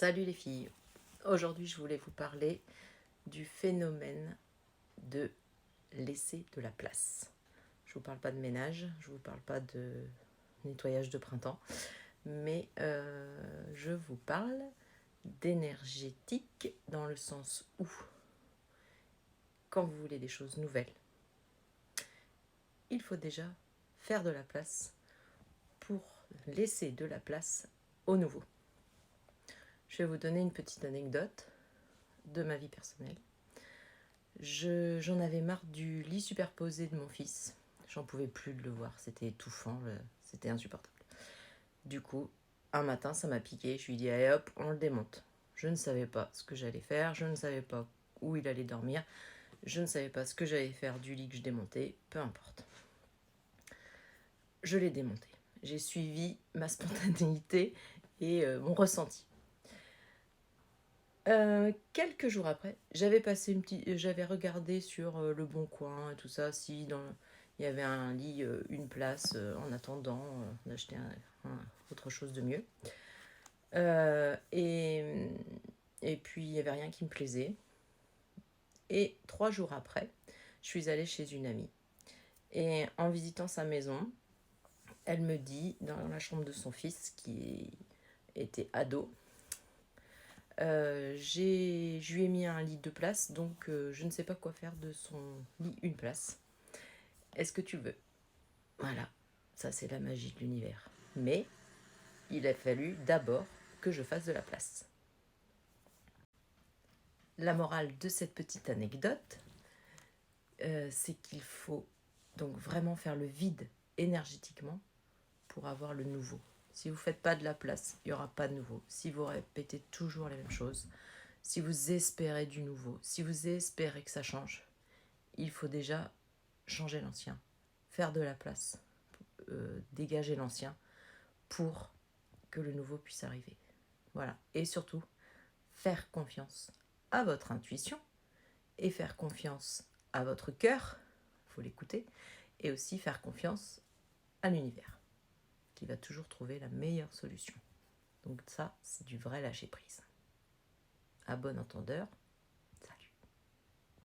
Salut les filles, aujourd'hui je voulais vous parler du phénomène de laisser de la place. Je vous parle pas de ménage, je vous parle pas de nettoyage de printemps, mais je vous parle d'énergétique dans le sens où, quand vous voulez des choses nouvelles, il faut déjà faire de la place pour laisser de la place au nouveau. Je vais vous donner une petite anecdote de ma vie personnelle. J'en avais marre du lit superposé de mon fils. J'en pouvais plus de le voir, c'était étouffant, c'était insupportable. Du coup, un matin, ça m'a piqué, je lui ai dit allez hop, on le démonte. Je ne savais pas ce que j'allais faire, je ne savais pas où il allait dormir, je ne savais pas ce que j'allais faire du lit que je démontais, peu importe. Je l'ai démonté. J'ai suivi ma spontanéité et mon ressenti. Quelques jours après, j'avais regardé sur Le Bon Coin et tout ça, si il y avait un lit, une place, en attendant d'acheter autre chose de mieux. Et puis il n'y avait rien qui me plaisait. Et 3 jours après, je suis allée chez une amie. Et en visitant sa maison, elle me dit, dans la chambre de son fils, qui était ado, je lui ai mis un lit 2 places, donc je ne sais pas quoi faire de son lit 1 place. Est-ce que tu veux? Voilà, ça c'est la magie de l'univers. Mais il a fallu d'abord que je fasse de la place. La morale de cette petite anecdote, c'est qu'il faut donc vraiment faire le vide énergétiquement pour avoir le nouveau. Si vous ne faites pas de la place, il n'y aura pas de nouveau. Si vous répétez toujours les mêmes choses, si vous espérez du nouveau, si vous espérez que ça change, il faut déjà changer l'ancien, faire de la place, dégager l'ancien pour que le nouveau puisse arriver. Voilà. Et surtout, faire confiance à votre intuition et faire confiance à votre cœur, il faut l'écouter, et aussi faire confiance à l'univers, qui va toujours trouver la meilleure solution. Donc ça, c'est du vrai lâcher prise. À bon entendeur,